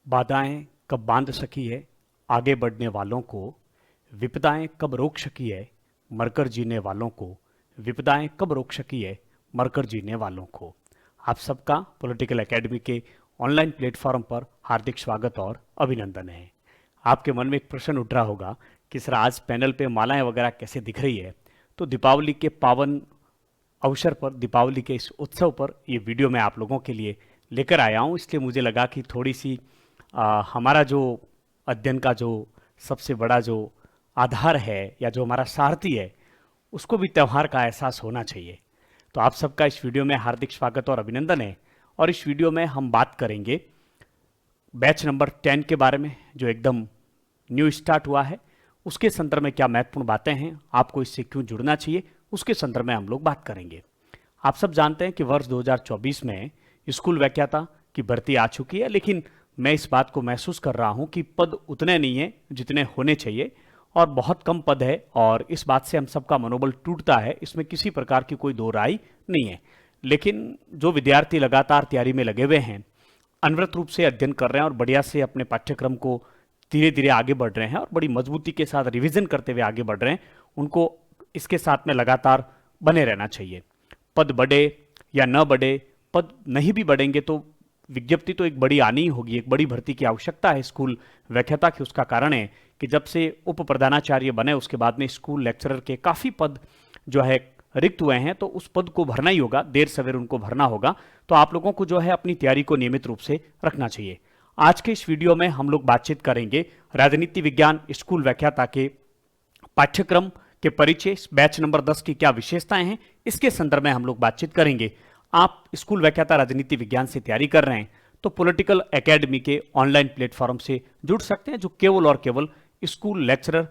बाधाएं कब बांध सकी है आगे बढ़ने वालों को, विपदाएं कब रोक सकी है मरकर जीने वालों को, विपदाएं कब रोक सकी है मरकर जीने वालों को। आप सबका पॉलिटिकल एकेडमी के ऑनलाइन प्लेटफॉर्म पर हार्दिक स्वागत और अभिनंदन है। आपके मन में एक प्रश्न उठ रहा होगा कि सर आज पैनल पे मालाएं वगैरह कैसे दिख रही है। तो दीपावली के पावन अवसर पर, दीपावली के इस उत्सव पर ये वीडियो मैं आप लोगों के लिए लेकर आया हूँ। इसलिए मुझे लगा कि थोड़ी सी हमारा जो अध्ययन का जो सबसे बड़ा जो आधार है या जो हमारा सारथी है, उसको भी त्यौहार का एहसास होना चाहिए। तो आप सबका इस वीडियो में हार्दिक स्वागत और अभिनंदन है। और इस वीडियो में हम बात करेंगे बैच नंबर 10 के बारे में, जो एकदम न्यू स्टार्ट हुआ है। उसके संदर्भ में क्या महत्वपूर्ण बातें हैं, आपको इससे क्यों जुड़ना चाहिए, उसके संदर्भ में हम लोग बात करेंगे। आप सब जानते हैं कि वर्ष 2024 में स्कूल व्याख्याता की भर्ती आ चुकी है, लेकिन मैं इस बात को महसूस कर रहा हूं कि पद उतने नहीं हैं जितने होने चाहिए और बहुत कम पद है। और इस बात से हम सबका मनोबल टूटता है, इसमें किसी प्रकार की कोई दो राय नहीं है। लेकिन जो विद्यार्थी लगातार तैयारी में लगे हुए हैं, अनवरत रूप से अध्ययन कर रहे हैं और बढ़िया से अपने पाठ्यक्रम को धीरे धीरे आगे बढ़ रहे हैं और बड़ी मजबूती के साथ रिवीजन करते हुए आगे बढ़ रहे हैं, उनको इसके साथ में लगातार बने रहना चाहिए। पद बढ़े या न बढ़े, पद नहीं भी बढ़ेंगे तो विज्ञप्ति तो एक बड़ी आनी ही होगी। एक बड़ी भर्ती की आवश्यकता है स्कूल व्याख्याता की। उसका कारण है कि जब से उप प्रधानाचार्य बने उसके बाद में स्कूल लेक्चरर के काफ़ी पद जो है रिक्त हुए हैं, तो उस पद को भरना ही होगा, देर सवेर उनको भरना होगा। तो आप लोगों को जो है अपनी तैयारी को नियमित रूप से रखना चाहिए। आज के इस वीडियो में हम लोग बातचीत करेंगे राजनीति विज्ञान स्कूल व्याख्याता के पाठ्यक्रम के परिचय, बैच नंबर 10 की क्या विशेषताएं हैं, इसके संदर्भ में हम लोग बातचीत करेंगे। आप स्कूल व्याख्याता राजनीति विज्ञान से तैयारी कर रहे हैं तो पॉलिटिकल एकेडमी के ऑनलाइन प्लेटफॉर्म से जुड़ सकते हैं, जो केवल और केवल स्कूल लेक्चरर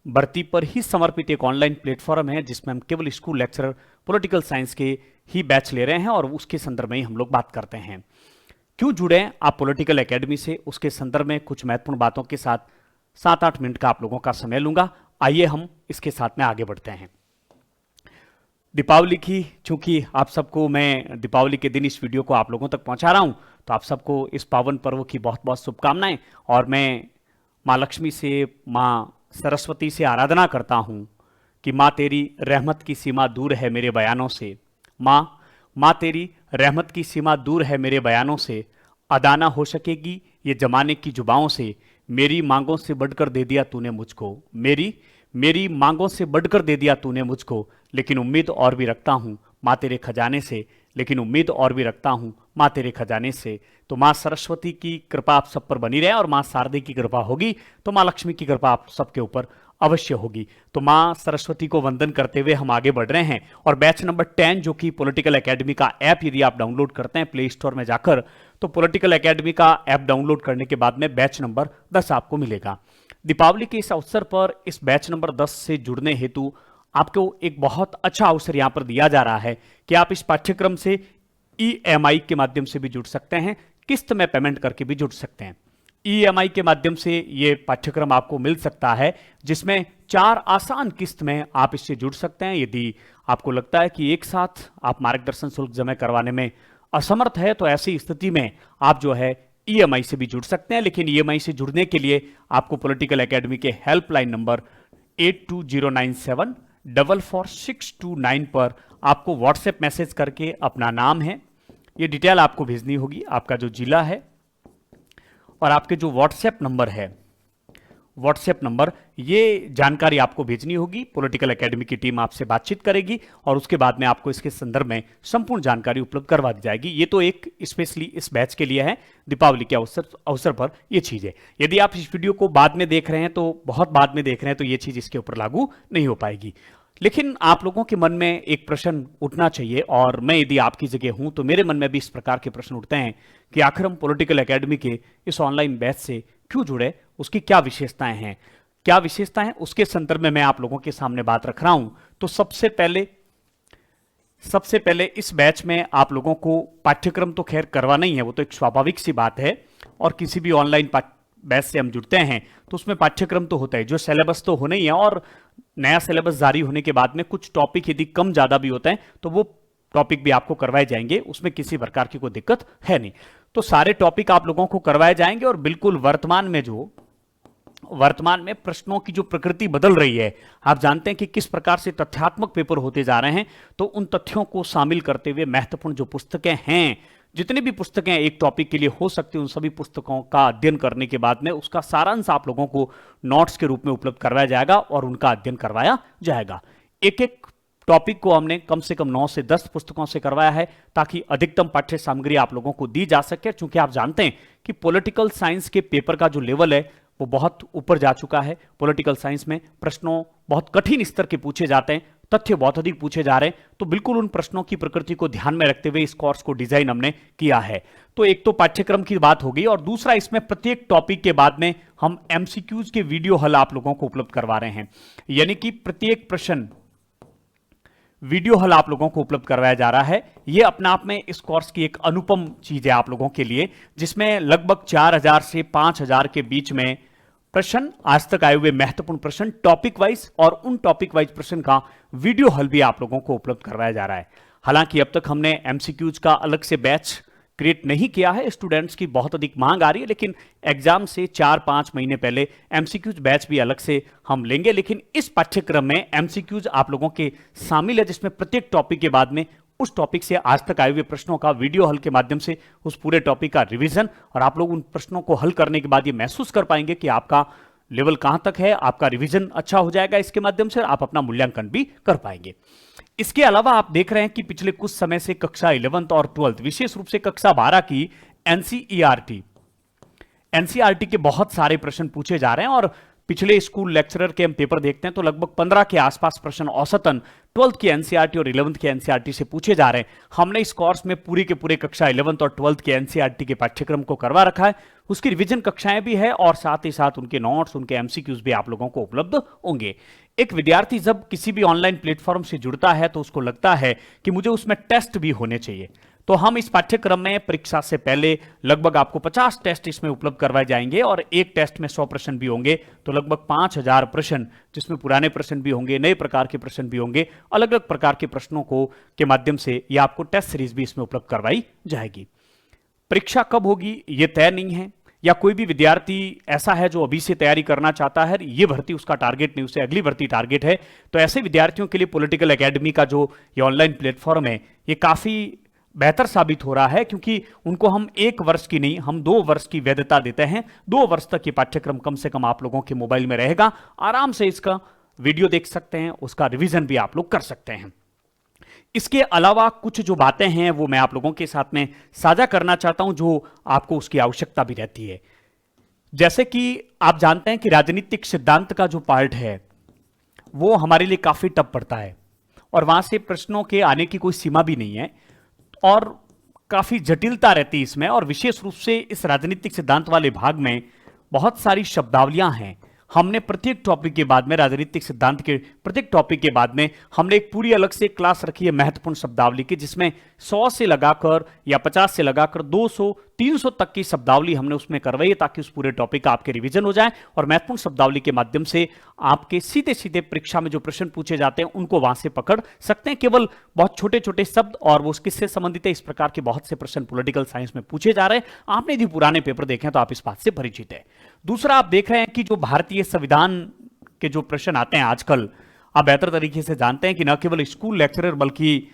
भर्ती पर ही समर्पित एक ऑनलाइन प्लेटफॉर्म है, जिसमें हम केवल स्कूल लेक्चरर पॉलिटिकल साइंस के ही बैच ले रहे हैं और उसके संदर्भ में ही हम लोग बात करते हैं। क्यों जुड़े आप पॉलिटिकल एकेडमी से, उसके संदर्भ में कुछ महत्वपूर्ण बातों के साथ 7-8 मिनट का आप लोगों का समय लूंगा। आइए हम इसके साथ में आगे बढ़ते हैं। दीपावली की, चूंकि आप सबको मैं दीपावली के दिन इस वीडियो को आप लोगों तक पहुंचा रहा हूं, तो आप सबको इस पावन पर्व की बहुत बहुत शुभकामनाएं। और मैं माँ लक्ष्मी से, माँ सरस्वती से आराधना करता हूं कि माँ तेरी रहमत की सीमा दूर है मेरे बयानों से। माँ तेरी रहमत की सीमा दूर है मेरे बयानों से, अदा ना हो सकेगी ये जमाने की जुबाओं से। मेरी मांगों से बढ़कर दे दिया तूने मुझको, मेरी मांगों से बढ़कर दे दिया तूने मुझको। लेकिन उम्मीद और भी रखता हूँ माँ तेरे खजाने से, लेकिन उम्मीद और भी रखता हूँ माँ तेरे खजाने से। तो माँ सरस्वती की कृपा आप सब पर बनी रहे और माँ शारदे की कृपा होगी तो माँ लक्ष्मी की कृपा आप सबके ऊपर अवश्य होगी। तो माँ सरस्वती को वंदन करते हुए हम आगे बढ़ रहे हैं। और बैच नंबर 10 जो कि पॉलिटिकल एकेडमी का ऐप यदि आप डाउनलोड करते हैं प्ले स्टोर में जाकर, तो पॉलिटिकल एकेडमी का ऐप डाउनलोड करने के बाद में बैच नंबर 10 आपको मिलेगा। दीपावली के इस अवसर पर इस बैच नंबर 10 से जुड़ने हेतु आपको एक बहुत अच्छा अवसर यहां पर दिया जा रहा है कि आप इस पाठ्यक्रम से ईएमआई के माध्यम से भी जुड़ सकते हैं, किस्त में पेमेंट करके भी जुड़ सकते हैं। ईएमआई के माध्यम से ये पाठ्यक्रम आपको मिल सकता है, जिसमें 4 आसान किस्त में आप इससे जुड़ सकते हैं। यदि आपको लगता है कि एक साथ आप मार्गदर्शन शुल्क जमा करवाने में असमर्थ है, तो ऐसी स्थिति में आप जो है ईएमआई से भी जुड़ सकते हैं। लेकिन ईएमआई से जुड़ने के लिए आपको पॉलिटिकल एकेडमी के हेल्पलाइन नंबर 8209744629 पर आपको व्हाट्सएप मैसेज करके अपना नाम है, ये डिटेल आपको भेजनी होगी, आपका जो जिला है और आपके जो व्हाट्सएप नंबर, ये जानकारी आपको भेजनी होगी। पॉलिटिकल एकेडमी की टीम आपसे बातचीत करेगी और उसके बाद में आपको इसके संदर्भ में संपूर्ण जानकारी उपलब्ध करवा दी जाएगी। ये तो एक स्पेशली इस बैच के लिए है, दीपावली के अवसर पर ये चीज़ है। यदि आप इस वीडियो को बाद में देख रहे हैं, तो बहुत बाद में देख रहे हैं, तो ये चीज़ इसके ऊपर लागू नहीं हो पाएगी। लेकिन आप लोगों के मन में एक प्रश्न उठना चाहिए, और मैं यदि आपकी जगह हूं तो मेरे मन में भी इस प्रकार के प्रश्न उठते हैं कि आखिर हम पॉलिटिकल एकेडमी के इस ऑनलाइन बैच से क्यों जुड़े, उसकी क्या विशेषताएं हैं, उसके संदर्भ में मैं आप लोगों के सामने बात रख रहा हूं। तो सबसे पहले इस बैच में आप लोगों को पाठ्यक्रम तो खैर करवाना ही है, वो तो एक स्वाभाविक सी बात है। और किसी भी ऑनलाइन बैच से हम जुड़ते हैं तो उसमें पाठ्यक्रम तो होता है, जो सिलेबस तो होना ही है। और नया सिलेबस जारी होने के बाद में कुछ टॉपिक यदि कम ज़्यादा भी होते हैं तो वो टॉपिक भी आपको करवाए जाएंगे, उसमें किसी प्रकार की कोई दिक्कत है नहीं। तो सारे टॉपिक आप लोगों को करवाए जाएंगे और बिल्कुल वर्तमान में प्रश्नों की जो प्रकृति बदल रही है, आप जानते हैं कि किस प्रकार से तथ्यात्मक पेपर होते जा रहे हैं, तो उन तथ्यों को शामिल करते हुए महत्वपूर्ण जो पुस्तकें हैं, जितनी भी पुस्तकें एक टॉपिक के लिए हो सकती हैं, उन सभी पुस्तकों का अध्ययन करने के बाद में उसका सारांश आप लोगों को नोट्स के रूप में उपलब्ध करवाया जाएगा और उनका अध्ययन करवाया जाएगा। एक एक टॉपिक को हमने कम से कम 9 से 10 पुस्तकों से करवाया है ताकि अधिकतम पाठ्य सामग्री आप लोगों को दी जा सके, क्योंकि आप जानते हैं कि पॉलिटिकल साइंस के पेपर का जो लेवल है वो बहुत ऊपर जा चुका है। पॉलिटिकल साइंस में प्रश्नों बहुत कठिन स्तर के पूछे जाते हैं, तथ्य बहुत अधिक पूछे जा रहे हैं, तो बिल्कुल उन प्रश्नों की प्रकृति को ध्यान में रखते हुए इस कोर्स को डिजाइन हमने किया है। तो एक तो पाठ्यक्रम की बात होगी और दूसरा इसमें प्रत्येक टॉपिक के बाद में हम एमसीक्यूज के वीडियो हल आप लोगों को उपलब्ध करवा रहे हैं, यानी कि प्रत्येक प्रश्न वीडियो हल आप लोगों को उपलब्ध करवाया जा रहा है। यह अपने आप में इस कोर्स की एक अनुपम चीज है आप लोगों के लिए, जिसमें लगभग 4000 से 5000 के बीच में प्रश्न, आज तक आए हुए महत्वपूर्ण प्रश्न टॉपिक वाइज और उन टॉपिक वाइज प्रश्न का वीडियो हल भी आप लोगों को उपलब्ध करवाया जा रहा है। हालांकि अब तक हमने एमसीक्यूज का अलग से बैच क्रिएट नहीं किया है, स्टूडेंट्स की बहुत अधिक मांग आ रही है, लेकिन एग्जाम से 4-5 महीने पहले एमसीक्यूज बैच भी अलग से हम लेंगे। लेकिन इस पाठ्यक्रम में एमसीक्यूज आप लोगों के शामिल है, जिसमें प्रत्येक टॉपिक के बाद में उस टॉपिक से आज तक आए हुए प्रश्नों का वीडियो हल के माध्यम से उस पूरे टॉपिक का रिवीजन, और आप लोग उन प्रश्नों को हल करने के बाद ये महसूस कर पाएंगे कि आपका लेवल कहां तक है, आपका रिवीजन अच्छा हो जाएगा, इसके माध्यम से आप अपना मूल्यांकन भी कर पाएंगे। इसके अलावा आप देख रहे हैं कि पिछले कुछ समय से कक्षा 11th और 12th, विशेष रूप से कक्षा 12 की एनसीईआरटी के बहुत सारे प्रश्न पूछे जा रहे हैं और पिछले स्कूल लेक्चरर के हम पेपर देखते हैं तो लगभग 15 के आसपास प्रश्न औसतन 12th की एनसीईआरटी और 11th की एनसीईआरटी से पूछे जा रहे हैं। हमने इस कोर्स में पूरी के पूरे कक्षा 11th और 12th के एनसीईआरटी के पाठ्यक्रम को करवा रखा है, उसकी रिवीजन कक्षाएं भी है और साथ ही साथ उनके नोट्स, उनके एमसीक्यूज भी आप लोगों को उपलब्ध होंगे। एक विद्यार्थी जब किसी भी ऑनलाइन प्लेटफॉर्म से जुड़ता है तो उसको लगता है कि मुझे उसमें टेस्ट भी होने चाहिए, तो हम इस पाठ्यक्रम में परीक्षा से पहले लगभग आपको 50 टेस्ट इसमें उपलब्ध करवाए जाएंगे और एक टेस्ट में 100 प्रश्न भी होंगे, तो लगभग 5000 प्रश्न, जिसमें पुराने प्रश्न भी होंगे, नए प्रकार के प्रश्न भी होंगे, अलग अलग प्रकार के प्रश्नों को के माध्यम से यह आपको टेस्ट सीरीज भी इसमें उपलब्ध करवाई जाएगी। परीक्षा कब होगी ये तय नहीं है, या कोई भी विद्यार्थी ऐसा है जो अभी से तैयारी करना चाहता है, ये भर्ती उसका टारगेट नहीं, उसे अगली भर्ती टारगेट है, तो ऐसे विद्यार्थियों के लिए पॉलिटिकल एकेडमी का जो ये ऑनलाइन प्लेटफॉर्म है ये काफी बेहतर साबित हो रहा है, क्योंकि उनको हम 1 वर्ष की नहीं, हम 2 वर्ष की वैधता देते हैं। 2 वर्ष तक ये पाठ्यक्रम कम से कम आप लोगों के मोबाइल में रहेगा, आराम से इसका वीडियो देख सकते हैं, उसका रिवीजन भी आप लोग कर सकते हैं। इसके अलावा कुछ जो बातें हैं वो मैं आप लोगों के साथ में साझा करना चाहता हूं, जो आपको उसकी आवश्यकता भी रहती है। जैसे कि आप जानते हैं कि राजनीतिक सिद्धांत का जो पार्ट है वो हमारे लिए काफी टफ पड़ता है और वहां से प्रश्नों के आने की कोई सीमा भी नहीं है और काफी जटिलता रहती है इसमें, और विशेष रूप से इस राजनीतिक सिद्धांत वाले भाग में बहुत सारी शब्दावलियां हैं। हमने प्रत्येक टॉपिक के बाद में, राजनीतिक सिद्धांत के प्रत्येक टॉपिक के बाद में हमने एक पूरी अलग से क्लास रखी है महत्वपूर्ण शब्दावली की, जिसमें 100 से लगाकर या 50 से लगाकर 200, 300 तक की शब्दावली हमने उसमें करवाई है, ताकि उस पूरे टॉपिक का आपके रिवीजन हो जाए और महत्वपूर्ण शब्दावली के माध्यम से आपके सीधे सीधे परीक्षा में जो प्रश्न पूछे जाते हैं उनको वहां से पकड़ सकते हैं। केवल बहुत छोटे छोटे शब्द और वो किससे संबंधित है, इस प्रकार के बहुत से प्रश्न पॉलिटिकल साइंस में पूछे जा रहे हैं। आपने यदि पुराने पेपर देखे हैं तो आप इस बात से परिचित है। दूसरा, आप देख रहे हैं कि जो भारतीय संविधान के जो प्रश्न आते हैं आजकल, आप बेहतर तरीके से जानते हैं कि न केवल स्कूल लेक्चरर बल्कि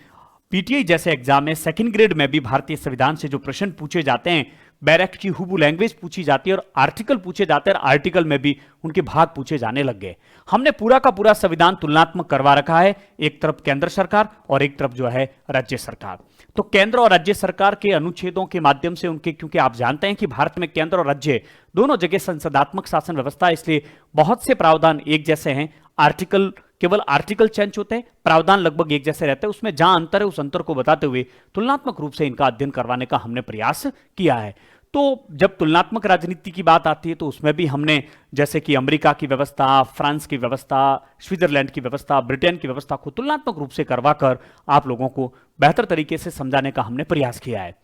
पीटीआई जैसे एग्जाम में 2nd ग्रेड में भी भारतीय संविधान से जो प्रश्न पूछे जाते हैं, बैरेक्ट की हुबू लैंग्वेज पूछी जाती है और आर्टिकल पूछे जाते हैं, और आर्टिकल में भी उनके भाग पूछे जाने लग गए। हमने पूरा का पूरा संविधान तुलनात्मक करवा रखा है, एक तरफ केंद्र सरकार और एक तरफ जो है राज्य सरकार। तो केंद्र और राज्य सरकार के अनुच्छेदों के माध्यम से उनके, क्योंकि आप जानते हैं कि भारत में केंद्र और राज्य दोनों जगह संसदात्मक शासन व्यवस्था है, इसलिए बहुत से प्रावधान एक जैसे हैं। आर्टिकल, केवल आर्टिकल चेंज होते हैं, प्रावधान लगभग एक जैसे रहते हैं, उसमें जहां अंतर है उस अंतर को बताते हुए तुलनात्मक रूप से इनका अध्ययन करवाने का हमने प्रयास किया है। तो जब तुलनात्मक राजनीति की बात आती है तो उसमें भी हमने, जैसे कि अमेरिका की व्यवस्था, फ्रांस की व्यवस्था, स्विट्जरलैंड की व्यवस्था, ब्रिटेन की व्यवस्था को तुलनात्मक रूप से करवाकर आप लोगों को बेहतर तरीके से समझाने का हमने प्रयास किया है।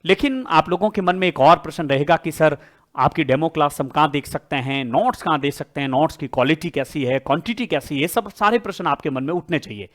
लेकिन आप लोगों के मन में एक और प्रश्न रहेगा कि सर आपकी डेमो क्लास हम कहाँ देख सकते हैं, नोट्स कहाँ देख सकते हैं, नोट्स की क्वालिटी कैसी है, क्वांटिटी कैसी है, सब सारे प्रश्न आपके मन में उठने चाहिए।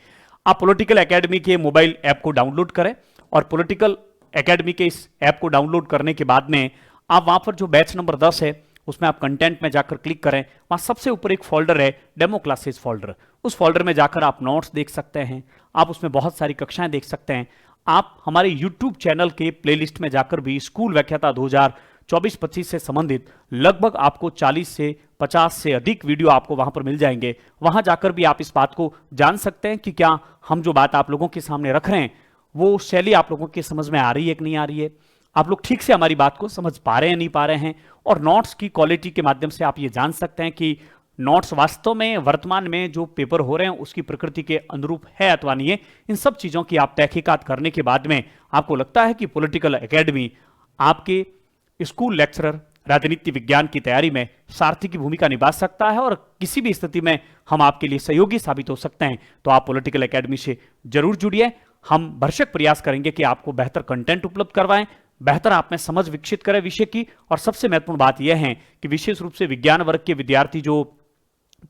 आप पॉलिटिकल एकेडमी के मोबाइल ऐप को डाउनलोड करें और पॉलिटिकल एकेडमी के इस ऐप को डाउनलोड करने के बाद में आप वहां पर जो बैच नंबर 10 है उसमें आप कंटेंट में जाकर क्लिक करें। वहां सबसे ऊपर एक फोल्डर है डेमो क्लासेस फोल्डर, उस फोल्डर में जाकर आप नोट्स देख सकते हैं, आप उसमें बहुत सारी कक्षाएं देख सकते हैं। आप हमारे यूट्यूब चैनल के प्लेलिस्ट में जाकर भी स्कूल व्याख्याता 2024-25 से संबंधित लगभग आपको 40 से 50 से अधिक वीडियो आपको वहां पर मिल जाएंगे। वहां जाकर भी आप इस बात को जान सकते हैं कि क्या हम जो बात आप लोगों के सामने रख रहे हैं वो शैली आप लोगों की समझ में आ रही है कि नहीं आ रही है, आप लोग ठीक से हमारी बात को समझ पा रहे हैं नहीं पा रहे हैं। और नोट्स की क्वालिटी के माध्यम से आप ये जान सकते हैं कि नोट्स वास्तव में वर्तमान में जो पेपर हो रहे हैं उसकी प्रकृति के अनुरूप है अथवा नहीं है। इन सब चीजों की आप तहकीकात करने के बाद में आपको लगता है कि पॉलिटिकल एकेडमी आपके स्कूल लेक्चरर राजनीति विज्ञान की तैयारी में सारथी की भूमिका निभा सकता है और किसी भी स्थिति में हम आपके लिए सहयोगी साबित हो सकते हैं, तो आप पॉलिटिकल एकेडमी से जरूर जुड़िए। हम भरसक प्रयास करेंगे कि आपको बेहतर कंटेंट उपलब्ध करवाएं, बेहतर आप में समझ विकसित करें विषय की। और सबसे महत्वपूर्ण बात यह है कि विशेष रूप से विज्ञान वर्ग के विद्यार्थी जो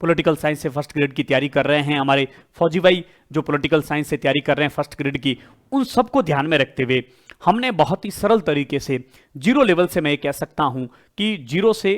पॉलिटिकल साइंस से फर्स्ट ग्रेड की तैयारी कर रहे हैं, हमारे फौजी भाई जो पॉलिटिकल साइंस से तैयारी कर रहे हैं फर्स्ट ग्रेड की, उन सबको ध्यान में रखते हुए हमने बहुत ही सरल तरीके से जीरो लेवल से मैं ये कह सकता हूं कि जीरो से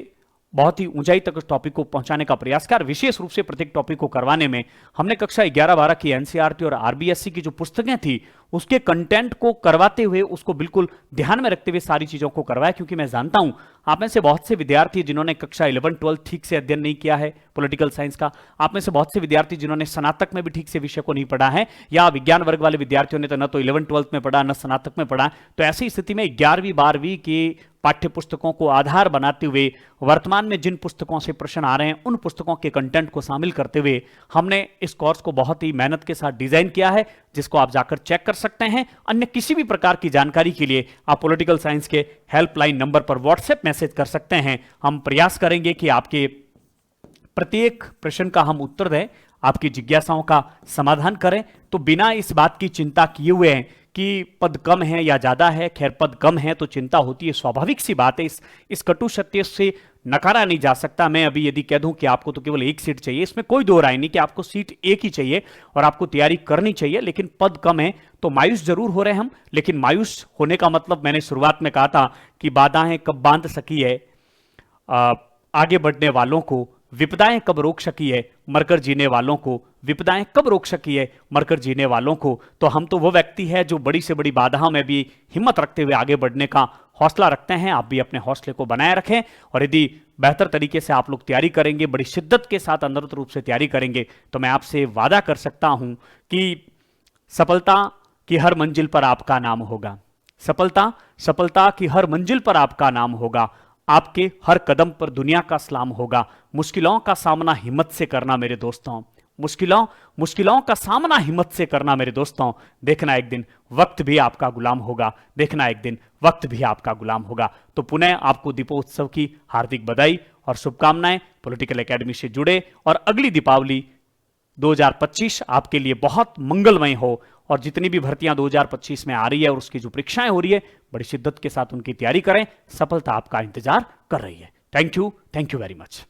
बहुत ही ऊंचाई तक उस टॉपिक को पहुंचाने का प्रयास किया। विशेष रूप से प्रत्येक टॉपिक को करवाने में हमने कक्षा 11-12 की एनसीईआरटी और आरबीएससी की जो पुस्तकें थी उसके कंटेंट को करवाते हुए उसको बिल्कुल ध्यान में रखते हुए सारी चीजों को करवाया, क्योंकि मैं जानता हूं आप में से बहुत से विद्यार्थी जिन्होंने कक्षा 11-12 ठीक से अध्ययन नहीं किया है पॉलिटिकल साइंस का, आप में से बहुत से विद्यार्थी जिन्होंने स्नातक में भी ठीक से विषय को नहीं पढ़ा है, या विज्ञान वर्ग वाले विद्यार्थियों ने तो न तो 11-12 में पढ़ा न स्नातक में पढ़ा। तो ऐसी स्थिति में 11वीं-12वीं की पाठ्य पुस्तकों को आधार बनाते हुए वर्तमान में जिन पुस्तकों से प्रश्न आ रहे हैं उन पुस्तकों के कंटेंट को शामिल करते हुए हमने इस कोर्स को बहुत ही मेहनत के साथ डिजाइन किया है, जिसको आप जाकर चेक कर सकते हैं। अन्य किसी भी प्रकार की जानकारी के लिए आप पॉलिटिकल साइंस के हेल्पलाइन नंबर पर व्हाट्सएप मैसेज कर सकते हैं। हम प्रयास करेंगे कि आपके प्रत्येक प्रश्न का हम उत्तर दें, आपकी जिज्ञासाओं का समाधान करें। तो बिना इस बात की चिंता किए हुए हैं कि पद कम है या ज्यादा है, खैर पद कम है तो चिंता होती है, स्वाभाविक सी बात है, इस कटु सत्य से नकारा नहीं जा सकता। मैं अभी यदि कह दूं कि आपको तो केवल एक सीट चाहिए, इसमें कोई दो राय नहीं कि आपको सीट एक ही चाहिए और आपको तैयारी करनी चाहिए, लेकिन पद कम है तो मायूस जरूर हो रहे हैं हम। लेकिन मायूस होने का मतलब मैंने शुरुआत में कहा था कि बाधाएं कब बांध सकी है आगे बढ़ने वालों को, विपदाएं कब रोक सकी है मरकर जीने वालों को, विपदाएं कब रोक सकी है मरकर जीने वालों को। तो हम तो वो व्यक्ति है जो बड़ी से बड़ी बाधाओं में भी हिम्मत रखते हुए आगे बढ़ने का हौसला रखते हैं। आप भी अपने हौसले को बनाए रखें और यदि बेहतर तरीके से आप लोग तैयारी करेंगे, बड़ी शिद्दत के साथ अंतर्गत रूप से तैयारी करेंगे, तो मैं आपसे वादा कर सकता हूं कि सफलता की हर मंजिल पर आपका नाम होगा। सफलता की हर मंजिल पर आपका नाम होगा। आपके हर कदम पर दुनिया का सलाम होगा। मुश्किलों का सामना हिम्मत से करना मेरे दोस्तों, मुश्किलों का सामना हिम्मत से करना मेरे दोस्तों। देखना एक दिन वक्त भी आपका गुलाम होगा, देखना एक दिन वक्त भी आपका गुलाम होगा। तो पुनः आपको दीपोत्सव की हार्दिक बधाई और शुभकामनाएं। पॉलिटिकल एकेडमी से जुड़े और अगली दीपावली 2025 आपके लिए बहुत मंगलमय हो और जितनी भी भर्तियां 2025 में आ रही है और उसकी जो परीक्षाएं हो रही है बड़ी शिद्दत के साथ उनकी तैयारी करें। सफलता आपका इंतजार कर रही है। Thank you very much.